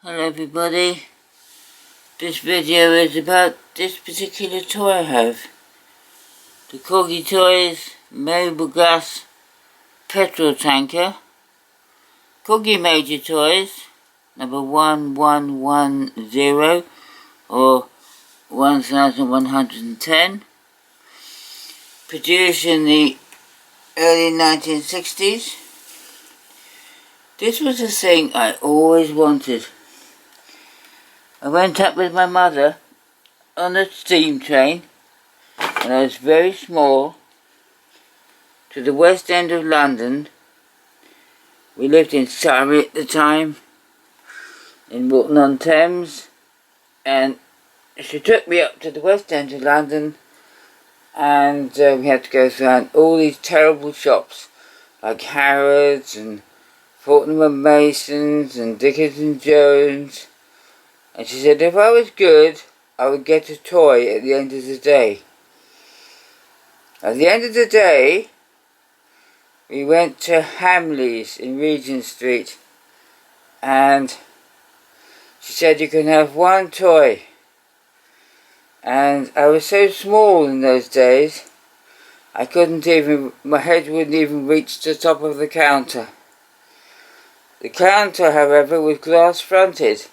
Hello everybody, this video is about this particular toy I have. The Corgi Toys Mobilgas petrol tanker. Corgi Major Toys, number 1110 or 1110. Produced in the early 1960s. This was a thing I always wanted. I went up with my mother on a steam train when I was very small to the West End of London. We lived in Surrey at the time, in Walton-on-Thames, and she took me up to the West End of London, and we had to go through all these terrible shops like Harrods and Fortnum & Masons and Dickens and Jones. And she said if I was good, I would get a toy at the end of the day. At the end of the day, we went to Hamley's in Regent Street, and she said you can have one toy. And I was so small in those days, my head wouldn't even reach the top of the counter. The counter, however, was glass fronted.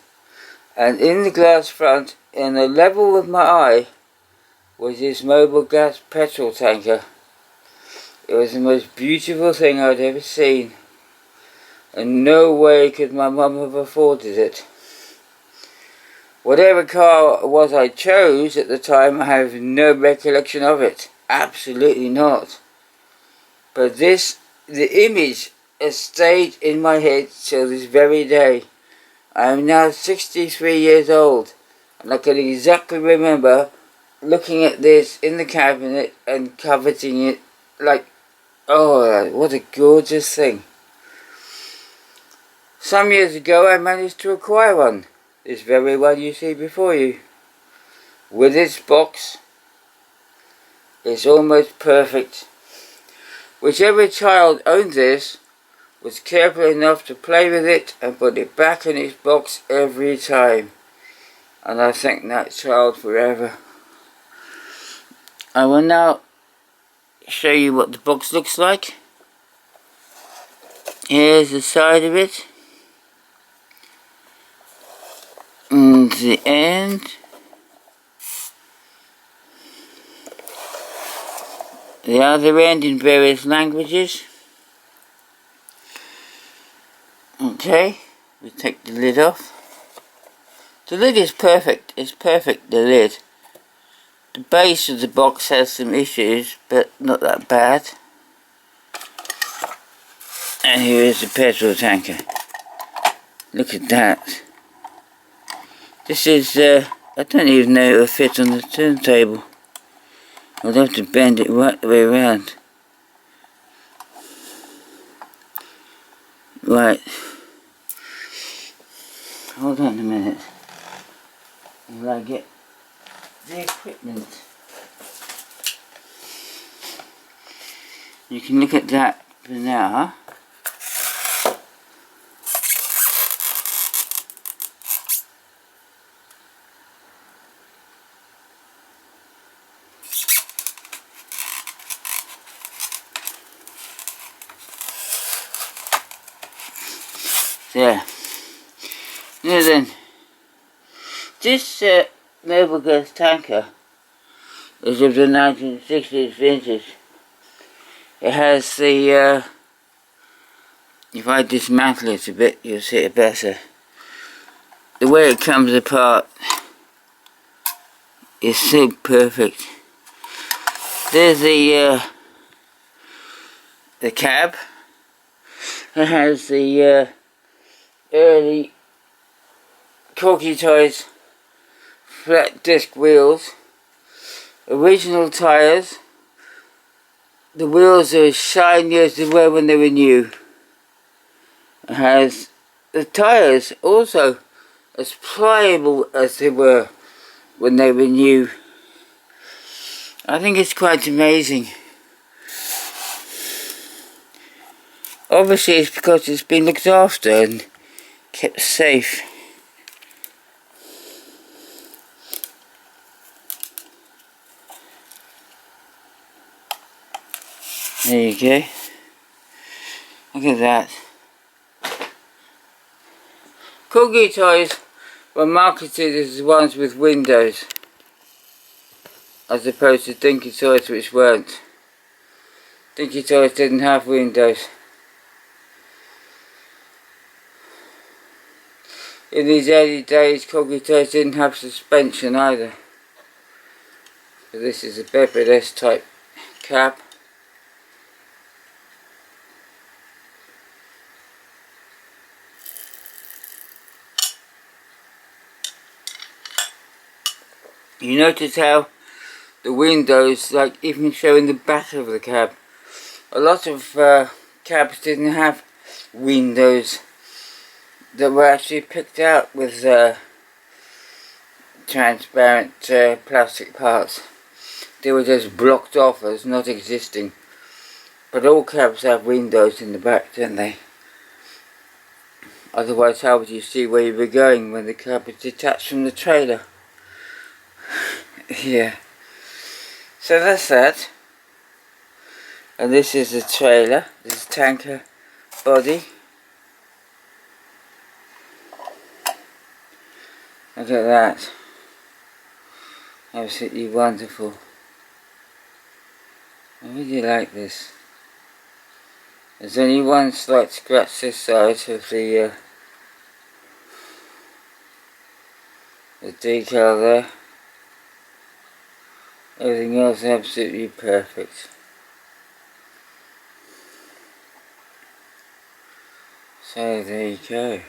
And in the glass front, in the level with my eye, was this Mobilgas petrol tanker. It was the most beautiful thing I'd ever seen, and no way could my mum have afforded it. Whatever car it was I chose at the time, I have no recollection of it. Absolutely not. But the image has stayed in my head till this very day. I am now 63 years old, and I can exactly remember looking at this in the cabinet and coveting it like, oh, what a gorgeous thing. Some years ago I managed to acquire one, this very one you see before you. With its box, it's almost perfect. Whichever child owned this was careful enough to play with it and put it back in its box every time. And I thank that child forever. I will now show you what the box looks like. Here's the side of it. And the end. The other end in various languages. Okay, we take the lid off. The lid is perfect, it's perfect, the lid. The base of the box has some issues, but not that bad. And here is the petrol tanker. Look at that. This is, I don't even know it will fit on the turntable. I'll have to bend it right the way around. Right. Hold on a minute. Will I get the equipment? You can look at that for now. There. Now then, this Mobilgas tanker is of the 1960s vintage. It has the, if I dismantle it a bit, you'll see it better. The way it comes apart is so perfect. There's the cab. It has the early Corgi Toys flat disc wheels, original tyres. The wheels are as shiny as they were when they were new. It has the tyres also as pliable as they were when they were new. I think it's quite amazing. Obviously it's because it's been looked after and kept safe. There you go. Look at that. Corgi toys were marketed as the ones with windows, as opposed to Dinky toys which weren't. Dinky toys didn't have windows. In these early days, Corgi toys didn't have suspension either. So this is a Bedford S-type cab. You notice how the windows, like, even show in the back of the cab. A lot of cabs didn't have windows that were actually picked out with transparent plastic parts. They were just blocked off as not existing. But all cabs have windows in the back, don't they? Otherwise, how would you see where you were going when the cab was detached from the trailer? Yeah. So that's that. And this is the trailer. This is tanker body. Look at that. Absolutely wonderful. I really like this. There's only one slight scratch this side of the decal there. Everything else is absolutely perfect. So there you go.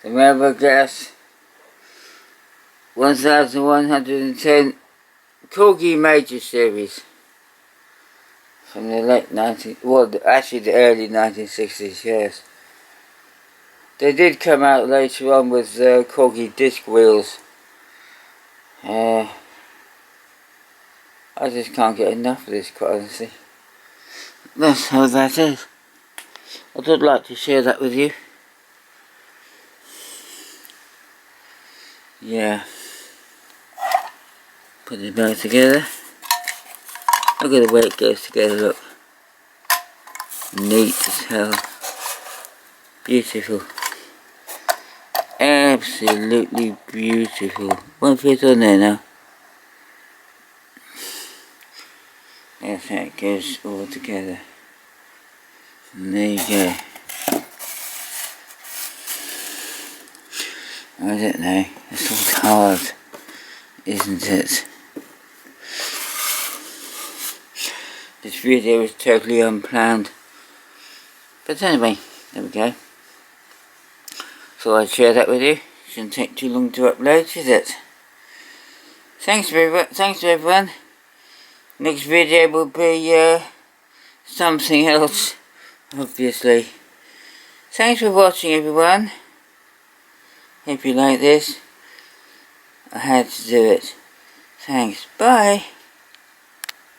The Mobilgas 1110 Corgi Major Series from the late actually the early 1960s, yes. They did come out later on with Corgi disc wheels. I just can't get enough of this, quite honestly. That's how that is. I would like to share that with you. Yeah. Put it back together. Look at the way it goes together, look. Neat as hell. Beautiful. Absolutely beautiful. Won't fit on there now. That's how it goes all together. And there you go. I don't know, it's all hard, isn't it? This video is totally unplanned. But anyway, there we go. So I'd share that with you. Shouldn't take too long to upload, should it? Thanks everyone. Next video will be something else, obviously. Thanks for watching, everyone. Hope you like this. I had to do it. Thanks. Bye.